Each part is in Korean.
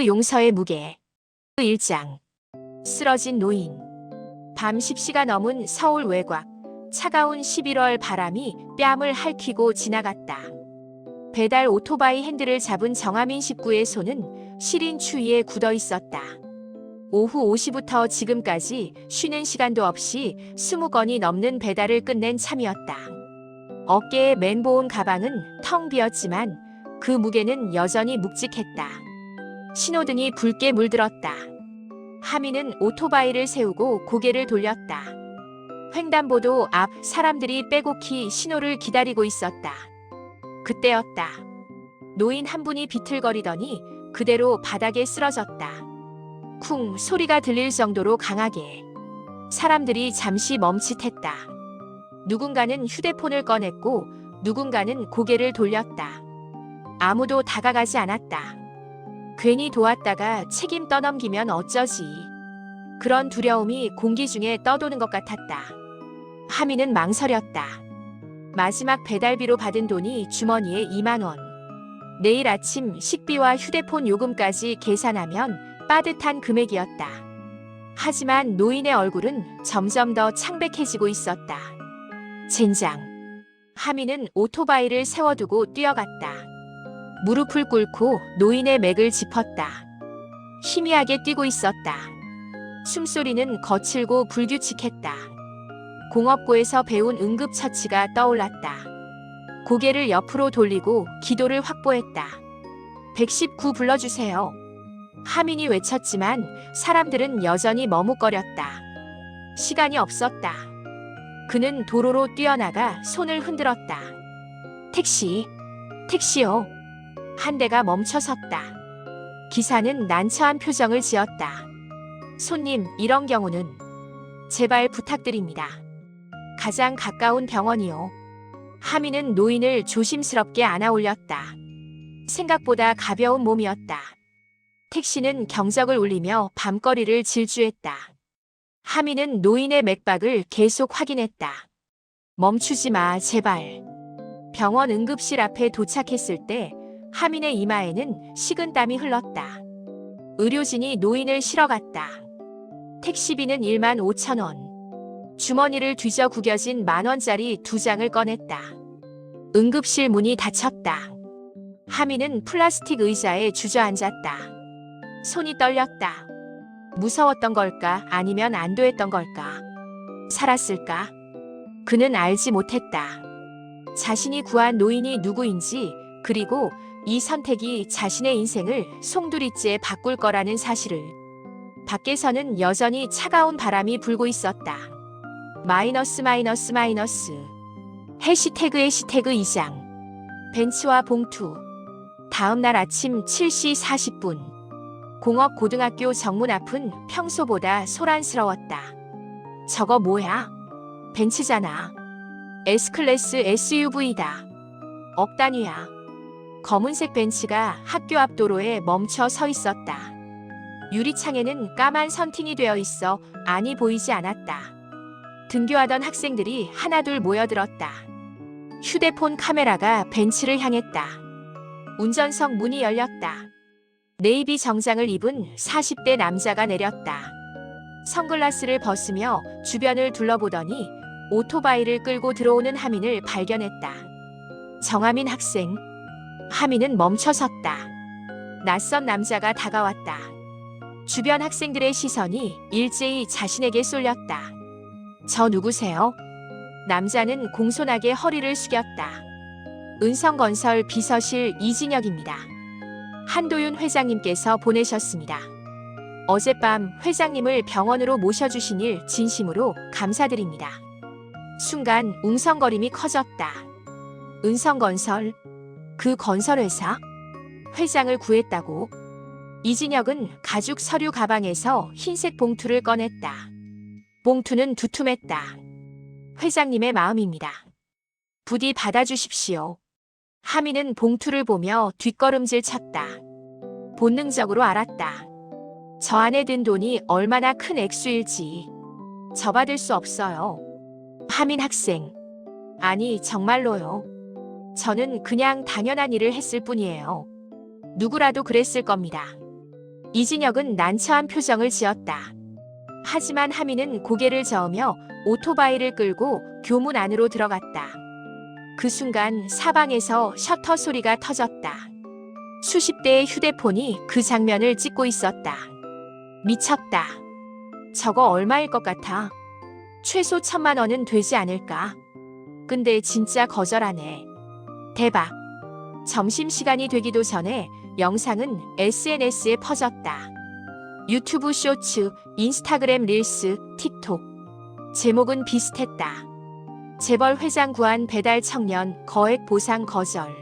용서의 무게. 1장. 쓰러진 노인. 밤 10시가 넘은 서울 외곽. 차가운 11월 바람이 뺨을 핥히고 지나갔다. 배달 오토바이 핸들을 잡은 정하민 식구의 손은 시린 추위에 굳어 있었다. 오후 5시부터 지금까지 쉬는 시간도 없이 20건이 넘는 배달을 끝낸 참이었다. 어깨에 맨보온 가방은 텅 비었지만 그 무게는 여전히 묵직했다. 신호등이 붉게 물들었다. 하민은 오토바이를 세우고 고개를 돌렸다. 횡단보도 앞 사람들이 빼곡히 신호를 기다리고 있었다. 그때였다. 노인 한 분이 비틀거리더니 그대로 바닥에 쓰러졌다. 쿵 소리가 들릴 정도로 강하게. 사람들이 잠시 멈칫했다. 누군가는 휴대폰을 꺼냈고 누군가는 고개를 돌렸다. 아무도 다가가지 않았다. 괜히 도왔다가 책임 떠넘기면 어쩌지. 그런 두려움이 공기 중에 떠도는 것 같았다. 하민은 망설였다. 마지막 배달비로 받은 돈이 주머니에 2만 원. 내일 아침 식비와 휴대폰 요금까지 계산하면 빠듯한 금액이었다. 하지만 노인의 얼굴은 점점 더 창백해지고 있었다. 젠장. 하민은 오토바이를 세워두고 뛰어갔다. 무릎을 꿇고 노인의 맥을 짚었다. 희미하게 뛰고 있었다. 숨소리는 거칠고 불규칙했다. 공업고에서 배운 응급처치가 떠올랐다. 고개를 옆으로 돌리고 기도를 확보했다. 119 불러주세요. 하민이 외쳤지만 사람들은 여전히 머뭇거렸다. 시간이 없었다. 그는 도로로 뛰어나가 손을 흔들었다. 택시, 택시요. 한 대가 멈춰섰다. 기사는 난처한 표정을 지었다. 손님, 이런 경우는 제발 부탁드립니다. 가장 가까운 병원이요. 하민은 노인을 조심스럽게 안아 올렸다. 생각보다 가벼운 몸이었다. 택시는 경적을 울리며 밤거리를 질주했다. 하민은 노인의 맥박을 계속 확인했다. 멈추지 마, 제발. 병원 응급실 앞에 도착했을 때 하민의 이마에는 식은땀이 흘렀다. 의료진이 노인을 실어갔다. 택시비는 1만 5천 원. 주머니를 뒤져 구겨진 10,000원짜리 2장을 꺼냈다. 응급실 문이 닫혔다. 하민은 플라스틱 의자에 주저앉았다. 손이 떨렸다. 무서웠던 걸까? 아니면 안도했던 걸까? 살았을까? 그는 알지 못했다. 자신이 구한 노인이 누구인지, 그리고 이 선택이 자신의 인생을 송두리째 바꿀 거라는 사실을. 밖에서는 여전히 차가운 바람이 불고 있었다. 마이너스 마이너스 마이너스. 해시태그 2장. 벤츠와 봉투. 다음 날 아침 7시 40분. 공업고등학교 정문 앞은 평소보다 소란스러웠다. 저거 뭐야? 벤츠잖아. S클래스 SUV다. 억 단위야. 검은색 벤츠가 학교 앞 도로에 멈춰 서 있었다. 유리창에는 까만 선팅이 되어 있어 안이 보이지 않았다. 등교하던 학생들이 하나둘 모여들었다. 휴대폰 카메라가 벤츠를 향했다. 운전석 문이 열렸다. 네이비 정장을 입은 40대 남자가 내렸다. 선글라스를 벗으며 주변을 둘러보더니 오토바이를 끌고 들어오는 하민을 발견했다. 정하민 학생. 하민은 멈춰섰다. 낯선 남자가 다가왔다. 주변 학생들의 시선이 일제히 자신에게 쏠렸다. 저 누구세요? 남자는 공손하게 허리를 숙였다. 은성건설 비서실 이진혁입니다. 한도윤 회장님께서 보내셨습니다. 어젯밤 회장님을 병원으로 모셔주신 일 진심으로 감사드립니다. 순간 웅성거림이 커졌다. 은성건설? 그 건설회사? 회장을 구했다고? 이진혁은 가죽 서류 가방에서 흰색 봉투를 꺼냈다. 봉투는 두툼했다. 회장님의 마음입니다. 부디 받아주십시오. 하민은 봉투를 보며 뒷걸음질 쳤다. 본능적으로 알았다. 저 안에 든 돈이 얼마나 큰 액수일지. 저 받을 수 없어요. 하민 학생. 아니, 정말로요. 저는 그냥 당연한 일을 했을 뿐이에요. 누구라도 그랬을 겁니다. 이진혁은 난처한 표정을 지었다. 하지만 하민은 고개를 저으며 오토바이를 끌고 교문 안으로 들어갔다. 그 순간 사방에서 셔터 소리가 터졌다. 수십 대의 휴대폰이 그 장면을 찍고 있었다. 미쳤다. 저거 얼마일 것 같아? 최소 1,000만 원은 되지 않을까? 근데 진짜 거절하네. 대박. 점심시간이 되기도 전에 영상은 SNS에 퍼졌다. 유튜브 쇼츠, 인스타그램 릴스, 틱톡. 제목은 비슷했다. 재벌 회장 구한 배달 청년 거액 보상 거절.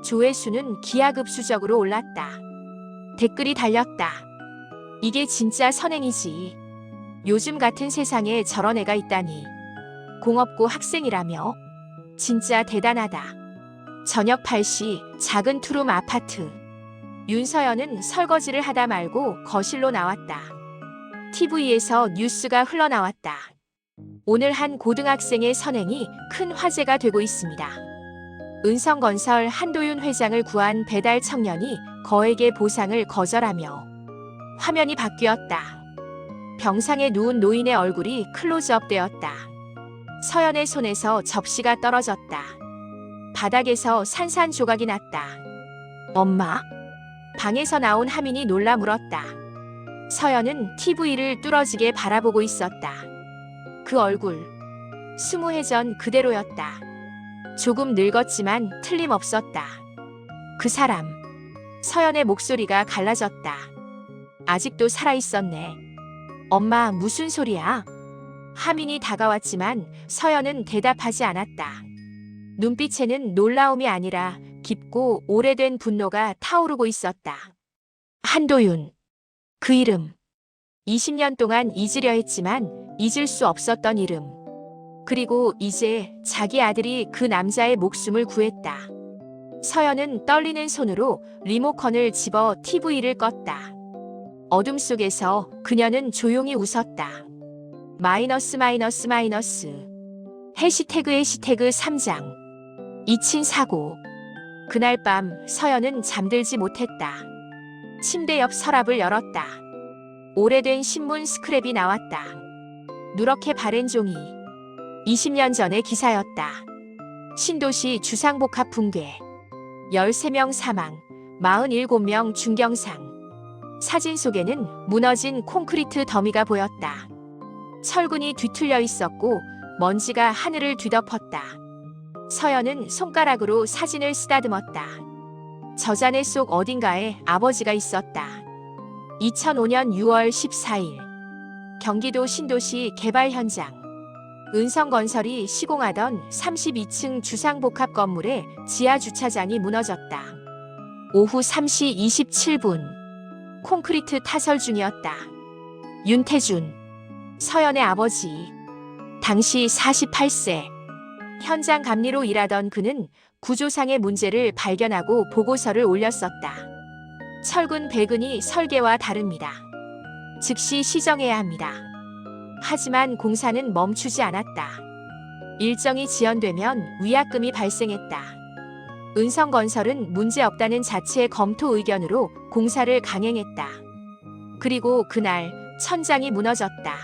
조회수는 기하급수적으로 올랐다. 댓글이 달렸다. 이게 진짜 선행이지. 요즘 같은 세상에 저런 애가 있다니. 공업고 학생이라며? 진짜 대단하다. 저녁 8시 작은 투룸 아파트. 윤서연은 설거지를 하다 말고 거실로 나왔다. TV에서 뉴스가 흘러나왔다. 오늘 한 고등학생의 선행이 큰 화제가 되고 있습니다. 은성건설 한도윤 회장을 구한 배달 청년이 거액의 보상을 거절하며 화면이 바뀌었다. 병상에 누운 노인의 얼굴이 클로즈업 되었다. 서연의 손에서 접시가 떨어졌다. 바닥에서 산산조각이 났다. 엄마? 방에서 나온 하민이 놀라 물었다. 서연은 TV를 뚫어지게 바라보고 있었다. 그 얼굴, 20해 전 그대로였다. 조금 늙었지만 틀림없었다. 그 사람, 서연의 목소리가 갈라졌다. 아직도 살아있었네. 엄마, 무슨 소리야? 하민이 다가왔지만 서연은 대답하지 않았다. 눈빛에는 놀라움이 아니라 깊고 오래된 분노가 타오르고 있었다. 한도윤. 그 이름. 20년 동안 잊으려 했지만 잊을 수 없었던 이름. 그리고 이제 자기 아들이 그 남자의 목숨을 구했다. 서연은 떨리는 손으로 리모컨을 집어 TV를 껐다. 어둠 속에서 그녀는 조용히 웃었다. 마이너스. 해시태그 3장. 잊힌 사고. 그날 밤 서연은 잠들지 못했다. 침대 옆 서랍을 열었다. 오래된 신문 스크랩이 나왔다. 누렇게 바랜 종이. 20년 전의 기사였다. 신도시 주상복합 붕괴. 13명 사망, 47명 중경상. 사진 속에는 무너진 콘크리트 더미가 보였다. 철근이 뒤틀려 있었고 먼지가 하늘을 뒤덮었다. 서연은 손가락으로 사진을 쓰다듬었다. 저자네 속 어딘가에 아버지가 있었다. 2005년 6월 14일. 경기도 신도시 개발 현장. 은성건설이 시공하던 32층 주상복합 건물의 지하 주차장이 무너졌다. 오후 3시 27분. 콘크리트 타설 중이었다. 윤태준. 서연의 아버지. 당시 48세. 현장 감리로 일하던 그는 구조상의 문제를 발견하고 보고서를 올렸었다. 철근 배근이 설계와 다릅니다. 즉시 시정해야 합니다. 하지만 공사는 멈추지 않았다. 일정이 지연되면 위약금이 발생했다. 은성건설은 문제없다는 자체 검토 의견으로 공사를 강행했다. 그리고 그날 천장이 무너졌다.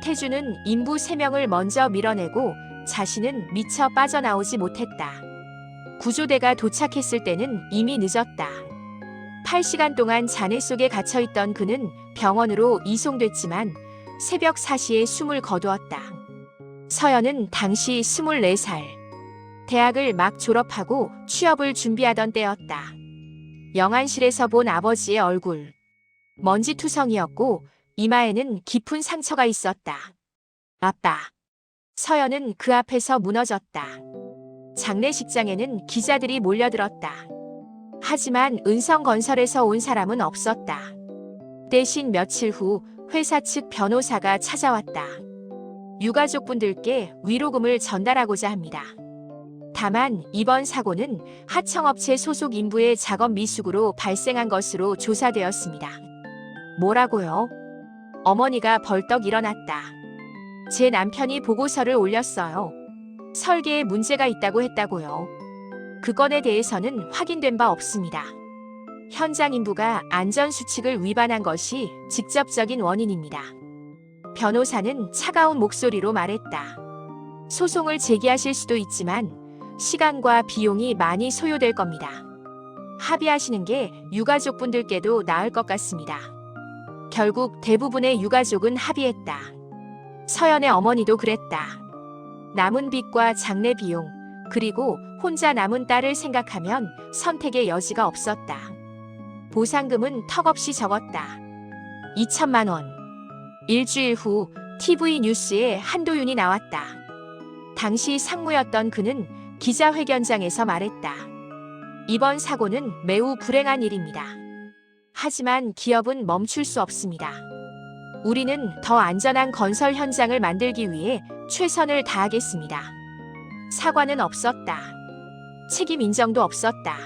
태주는 인부 3명을 먼저 밀어내고 자신은 미처 빠져나오지 못했다. 구조대가 도착했을 때는 이미 늦었다. 8시간 동안 잔해 속에 갇혀있던 그는 병원으로 이송됐지만 새벽 4시에 숨을 거두었다. 서연은 당시 24살. 대학을 막 졸업하고 취업을 준비하던 때였다. 영안실에서 본 아버지의 얼굴. 먼지투성이었고 이마에는 깊은 상처가 있었다. 아빠. 서연은 그 앞에서 무너졌다. 장례식장에는 기자들이 몰려들었다. 하지만 은성건설에서 온 사람은 없었다. 대신 며칠 후 회사 측 변호사가 찾아왔다. 유가족분들께 위로금을 전달하고자 합니다. 다만 이번 사고는 하청업체 소속 인부의 작업 미숙으로 발생한 것으로 조사되었습니다. 뭐라고요? 어머니가 벌떡 일어났다. 제 남편이 보고서를 올렸어요. 설계에 문제가 있다고 했다고요. 그 건에 대해서는 확인된 바 없습니다. 현장 인부가 안전수칙을 위반한 것이 직접적인 원인입니다. 변호사는 차가운 목소리로 말했다. 소송을 제기하실 수도 있지만 시간과 비용이 많이 소요될 겁니다. 합의하시는 게 유가족분들께도 나을 것 같습니다. 결국 대부분의 유가족은 합의했다. 서연의 어머니도 그랬다. 남은 빚과 장례 비용, 그리고 혼자 남은 딸을 생각하면 선택의 여지가 없었다. 보상금은 턱없이 적었다. 2천만 원. 일주일 후 TV 뉴스에 한도윤이 나왔다. 당시 상무였던 그는 기자회견장에서 말했다. 이번 사고는 매우 불행한 일입니다. 하지만 기업은 멈출 수 없습니다. 우리는 더 안전한 건설 현장을 만들기 위해 최선을 다하겠습니다. 사과는 없었다. 책임 인정도 없었다.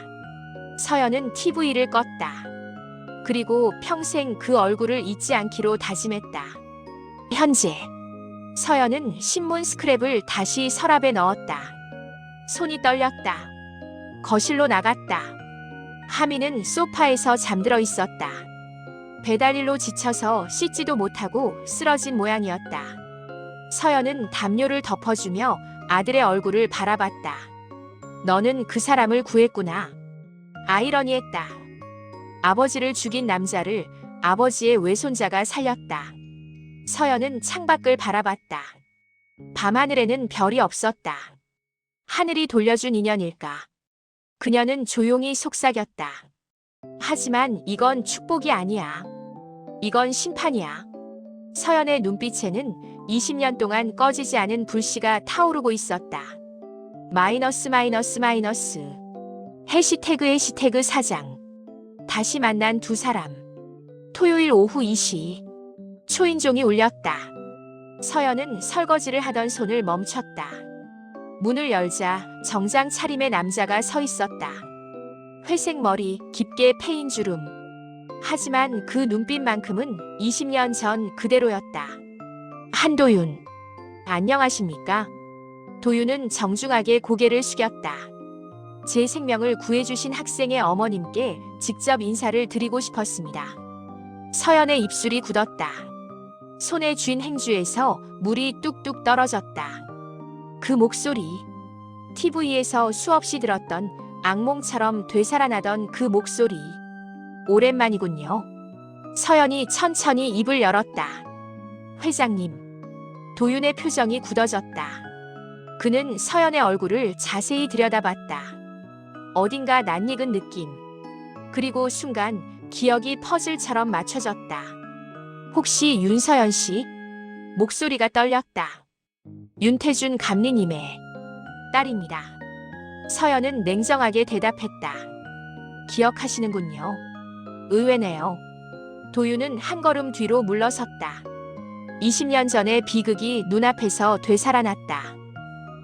서연은 TV를 껐다. 그리고 평생 그 얼굴을 잊지 않기로 다짐했다. 현재 서연은 신문 스크랩을 다시 서랍에 넣었다. 손이 떨렸다. 거실로 나갔다. 하미는 소파에서 잠들어 있었다. 배달일로 지쳐서 씻지도 못하고 쓰러진 모양이었다. 서연은 담요를 덮어주며 아들의 얼굴을 바라봤다. 너는 그 사람을 구했구나. 아이러니했다. 아버지를 죽인 남자를 아버지의 외손자가 살렸다. 서연은 창밖을 바라봤다. 밤하늘에는 별이 없었다. 하늘이 돌려준 인연일까? 그녀는 조용히 속삭였다. 하지만 이건 축복이 아니야. 이건 심판이야. 서연의 눈빛에는 20년 동안 꺼지지 않은 불씨가 타오르고 있었다. 마이너스 마이너스 마이너스. 해시태그 사장. 다시 만난 두 사람. 토요일 오후 2시. 초인종이 울렸다. 서연은 설거지를 하던 손을 멈췄다. 문을 열자 정장 차림의 남자가 서 있었다. 회색 머리, 깊게 패인 주름. 하지만 그 눈빛만큼은 20년 전 그대로였다. 한도윤. 안녕하십니까? 도윤은 정중하게 고개를 숙였다. 제 생명을 구해주신 학생의 어머님께 직접 인사를 드리고 싶었습니다. 서연의 입술이 굳었다. 손에 쥔 행주에서 물이 뚝뚝 떨어졌다. 그 목소리. TV에서 수없이 들었던 악몽처럼 되살아나던 그 목소리. 오랜만이군요. 서연이 천천히 입을 열었다. 회장님. 도윤의 표정이 굳어졌다. 그는 서연의 얼굴을 자세히 들여다봤다. 어딘가 낯익은 느낌. 그리고 순간 기억이 퍼즐처럼 맞춰졌다. 혹시 윤서연 씨? 목소리가 떨렸다. 윤태준 감리님의 딸입니다. 서연은 냉정하게 대답했다. 기억하시는군요. 의외네요. 도윤은 한 걸음 뒤로 물러섰다. 20년 전의 비극이 눈앞에서 되살아났다.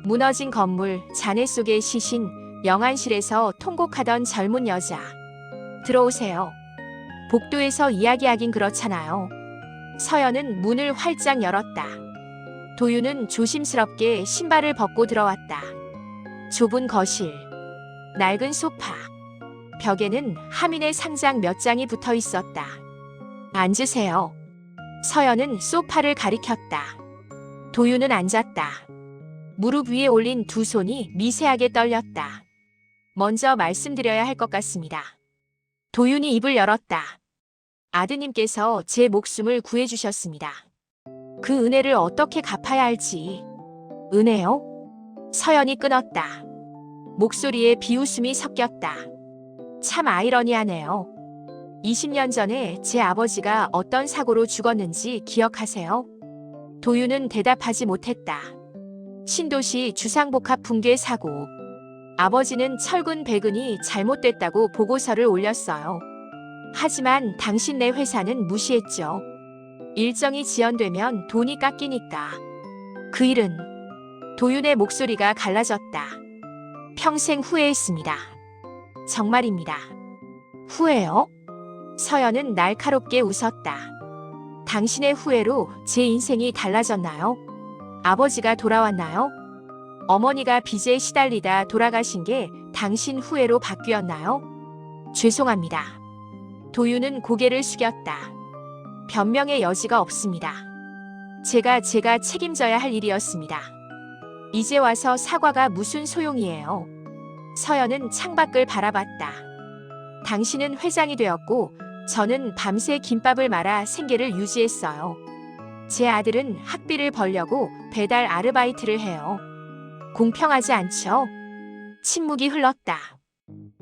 무너진 건물, 잔해 속의 시신, 영안실에서 통곡하던 젊은 여자. 들어오세요. 복도에서 이야기하긴 그렇잖아요. 서연은 문을 활짝 열었다. 도윤은 조심스럽게 신발을 벗고 들어왔다. 좁은 거실, 낡은 소파, 벽에는 하민의 상장 몇 장이 붙어 있었다. 앉으세요. 서연은 소파를 가리켰다. 도윤은 앉았다. 무릎 위에 올린 두 손이 미세하게 떨렸다. 먼저 말씀드려야 할 것 같습니다. 도윤이 입을 열었다. 아드님께서 제 목숨을 구해주셨습니다. 그 은혜를 어떻게 갚아야 할지. 은혜요? 서연이 끊었다. 목소리에 비웃음이 섞였다. 참 아이러니하네요. 20년 전에 제 아버지가 어떤 사고로 죽었는지 기억하세요? 도윤은 대답하지 못했다. 신도시 주상복합 붕괴 사고. 아버지는 철근 배근이 잘못됐다고 보고서를 올렸어요. 하지만 당신네 회사는 무시했죠. 일정이 지연되면 돈이 깎이니까. 그 일은. 도윤의 목소리가 갈라졌다. 평생 후회했습니다. 정말입니다. 후회요? 서연은 날카롭게 웃었다. 당신의 후회로 제 인생이 달라졌나요? 아버지가 돌아왔나요? 어머니가 빚에 시달리다 돌아가신 게 당신 후회로 바뀌었나요? 죄송합니다. 도윤은 고개를 숙였다. 변명의 여지가 없습니다. 제가 책임져야 할 일이었습니다. 이제 와서 사과가 무슨 소용이에요. 서연은 창밖을 바라봤다. 당신은 회장이 되었고 저는 밤새 김밥을 말아 생계를 유지했어요. 제 아들은 학비를 벌려고 배달 아르바이트를 해요. 공평하지 않죠? 침묵이 흘렀다.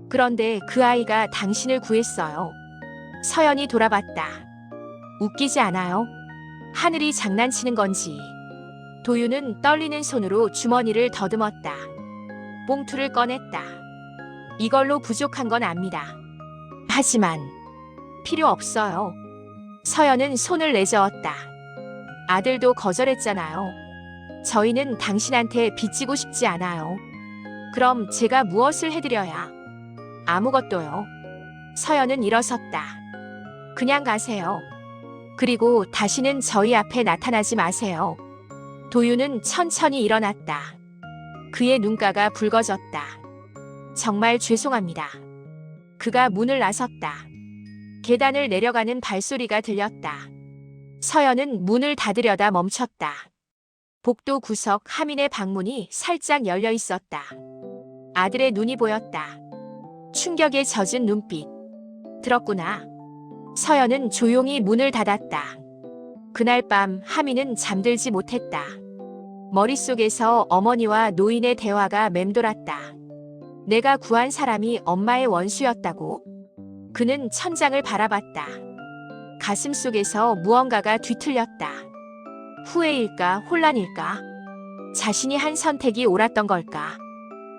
그런데 그 아이가 당신을 구했어요. 서연이 돌아봤다. 웃기지 않아요? 하늘이 장난치는 건지. 도윤은 떨리는 손으로 주머니를 더듬었다. 봉투를 꺼냈다. 이걸로 부족한 건 압니다. 하지만 필요 없어요. 서연은 손을 내저었다. 아들도 거절했잖아요. 저희는 당신한테 빚지고 싶지 않아요. 그럼 제가 무엇을 해드려야? 아무것도요. 서연은 일어섰다. 그냥 가세요. 그리고 다시는 저희 앞에 나타나지 마세요. 도윤은 천천히 일어났다. 그의 눈가가 붉어졌다. 정말 죄송합니다. 그가 문을 나섰다. 계단을 내려가는 발소리가 들렸다. 서연은 문을 닫으려다 멈췄다. 복도 구석 하민의 방문이 살짝 열려 있었다. 아들의 눈이 보였다. 충격에 젖은 눈빛. 들었구나. 서연은 조용히 문을 닫았다. 그날 밤 하민은 잠들지 못했다. 머릿속에서 어머니와 노인의 대화가 맴돌았다. 내가 구한 사람이 엄마의 원수였다고. 그는 천장을 바라봤다. 가슴 속에서 무언가가 뒤틀렸다. 후회일까 혼란일까? 자신이 한 선택이 옳았던 걸까?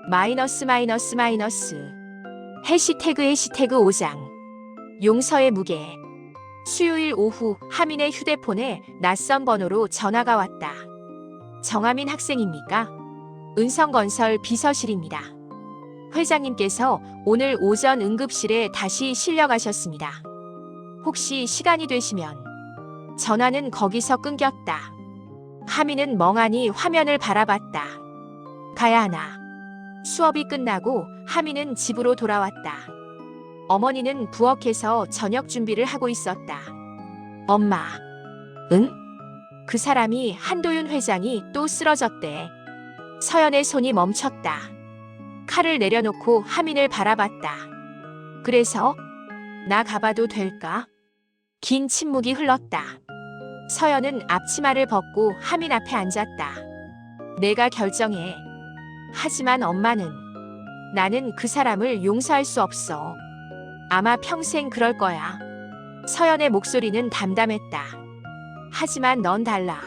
마이너스. 해시태그 5장. 용서의 무게. 수요일 오후 하민의 휴대폰에 낯선 번호로 전화가 왔다. 정하민 학생입니까? 은성건설 비서실입니다. 회장님께서 오늘 오전 응급실에 다시 실려가셨습니다. 혹시 시간이 되시면. 전화는 거기서 끊겼다. 하민은 멍하니 화면을 바라봤다. 가야 하나. 수업이 끝나고 하민은 집으로 돌아왔다. 어머니는 부엌에서 저녁 준비를 하고 있었다. 엄마. 응? 그 사람이 한도윤 회장이 또 쓰러졌대. 서연의 손이 멈췄다. 칼을 내려놓고 하민을 바라봤다. 그래서? 나 가봐도 될까? 긴 침묵이 흘렀다. 서연은 앞치마를 벗고 하민 앞에 앉았다. 내가 결정해. 하지만 엄마는. 나는 그 사람을 용서할 수 없어. 아마 평생 그럴 거야. 서연의 목소리는 담담했다. 하지만 넌 달라.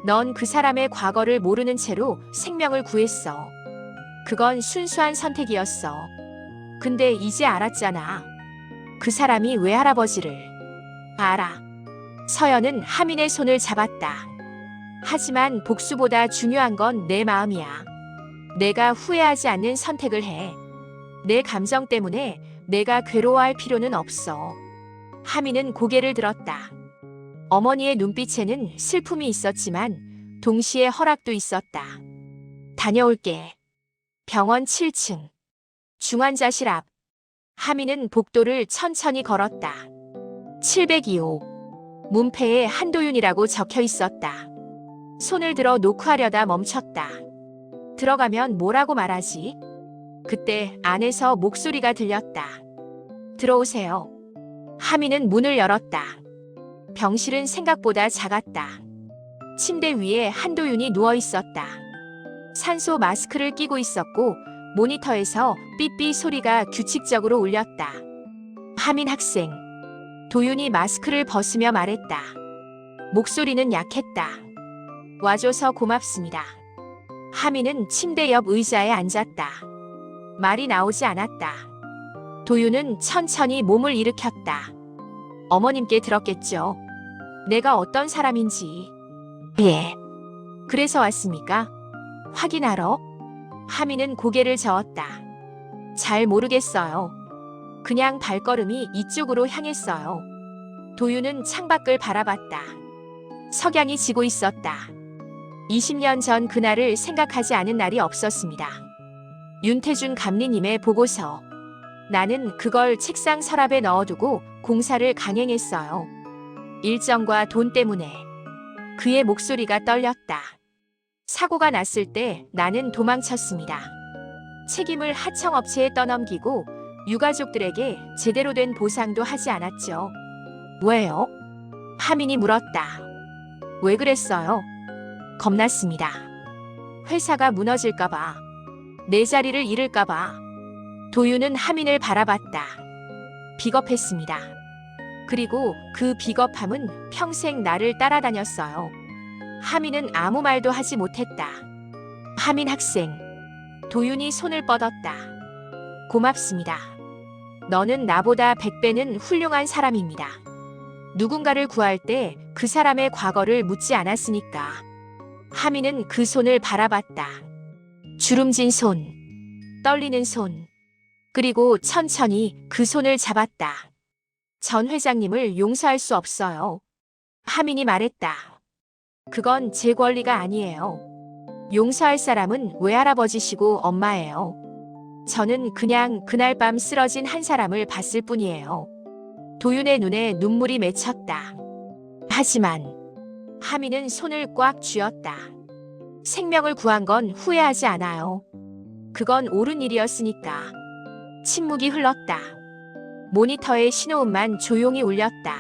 넌 그 사람의 과거를 모르는 채로 생명을 구했어. 그건 순수한 선택이었어. 근데 이제 알았잖아. 그 사람이 왜 할아버지를. 알아. 서연은 하민의 손을 잡았다. 하지만 복수보다 중요한 건 내 마음이야. 내가 후회하지 않는 선택을 해. 내 감정 때문에 내가 괴로워할 필요는 없어. 하민은 고개를 들었다. 어머니의 눈빛에는 슬픔이 있었지만 동시에 허락도 있었다. 다녀올게. 병원 7층. 중환자실 앞. 하민은 복도를 천천히 걸었다. 702호. 문패에 한도윤이라고 적혀 있었다. 손을 들어 노크하려다 멈췄다. 들어가면 뭐라고 말하지? 그때 안에서 목소리가 들렸다. 들어오세요. 하민은 문을 열었다. 병실은 생각보다 작았다. 침대 위에 한도윤이 누워 있었다. 산소 마스크를 끼고 있었고 모니터에서 삐삐 소리가 규칙적으로 울렸다. 하민 학생. 도윤이 마스크를 벗으며 말했다. 목소리는 약했다. 와줘서 고맙습니다. 하민은 침대 옆 의자에 앉았다. 말이 나오지 않았다. 도윤은 천천히 몸을 일으켰다. 어머님께 들었겠죠. 내가 어떤 사람인지. 예. 그래서 왔습니까? 확인하러? 하민은 고개를 저었다. 잘 모르겠어요. 그냥 발걸음이 이쪽으로 향했어요. 도윤은 창밖을 바라봤다. 석양이 지고 있었다. 20년 전 그날을 생각하지 않은 날이 없었습니다. 윤태준 감리님의 보고서. 나는 그걸 책상 서랍에 넣어두고 공사를 강행했어요. 일정과 돈 때문에 그의 목소리가 떨렸다. 사고가 났을 때 나는 도망쳤습니다. 책임을 하청업체에 떠넘기고 유가족들에게 제대로 된 보상도 하지 않았죠. 왜요? 하민이 물었다. 왜 그랬어요? 겁났습니다. 회사가 무너질까봐, 내 자리를 잃을까봐. 도윤은 하민을 바라봤다. 비겁했습니다. 그리고 그 비겁함은 평생 나를 따라다녔어요. 하민은 아무 말도 하지 못했다. 하민 학생. 도윤이 손을 뻗었다. 고맙습니다. 너는 나보다 100배는 훌륭한 사람입니다. 누군가를 구할 때 그 사람의 과거를 묻지 않았으니까. 하민은 그 손을 바라봤다. 주름진 손, 떨리는 손, 그리고 천천히 그 손을 잡았다. 전 회장님을 용서할 수 없어요. 하민이 말했다. 그건 제 권리가 아니에요. 용서할 사람은 외할아버지시고 엄마예요. 저는 그냥 그날 밤 쓰러진 한 사람을 봤을 뿐이에요. 도윤의 눈에 눈물이 맺혔다. 하지만 하민은 손을 꽉 쥐었다. 생명을 구한 건 후회하지 않아요. 그건 옳은 일이었으니까. 침묵이 흘렀다. 모니터의 신호음만 조용히 울렸다.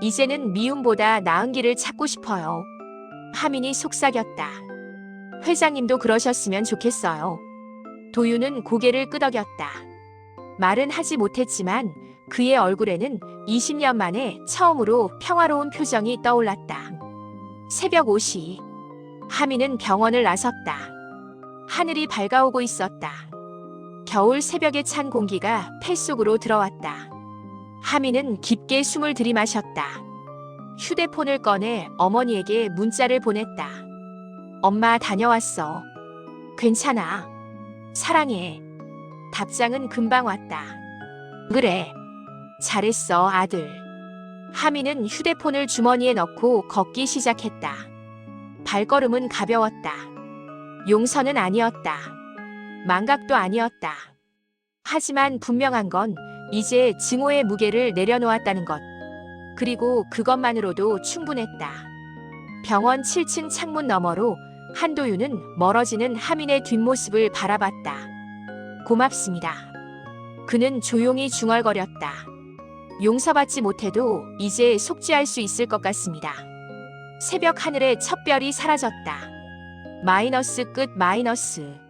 이제는 미움보다 나은 길을 찾고 싶어요. 하민이 속삭였다. 회장님도 그러셨으면 좋겠어요. 도윤은 고개를 끄덕였다. 말은 하지 못했지만 그의 얼굴에는 20년 만에 처음으로 평화로운 표정이 떠올랐다. 새벽 5시. 하민은 병원을 나섰다. 하늘이 밝아오고 있었다. 겨울 새벽에 찬 공기가 폐 속으로 들어왔다. 하민은 깊게 숨을 들이마셨다. 휴대폰을 꺼내 어머니에게 문자를 보냈다. 엄마 다녀왔어. 괜찮아. 사랑해. 답장은 금방 왔다. 그래. 잘했어, 아들. 하민은 휴대폰을 주머니에 넣고 걷기 시작했다. 발걸음은 가벼웠다. 용서는 아니었다. 망각도 아니었다. 하지만 분명한 건 이제 증오의 무게를 내려놓았다는 것. 그리고 그것만으로도 충분했다. 병원 7층 창문 너머로 한도윤은 멀어지는 하민의 뒷모습을 바라봤다. 고맙습니다. 그는 조용히 중얼거렸다. 용서받지 못해도 이제 속죄할 수 있을 것 같습니다. 새벽 하늘에 첫 별이 사라졌다. 마이너스 끝 마이너스.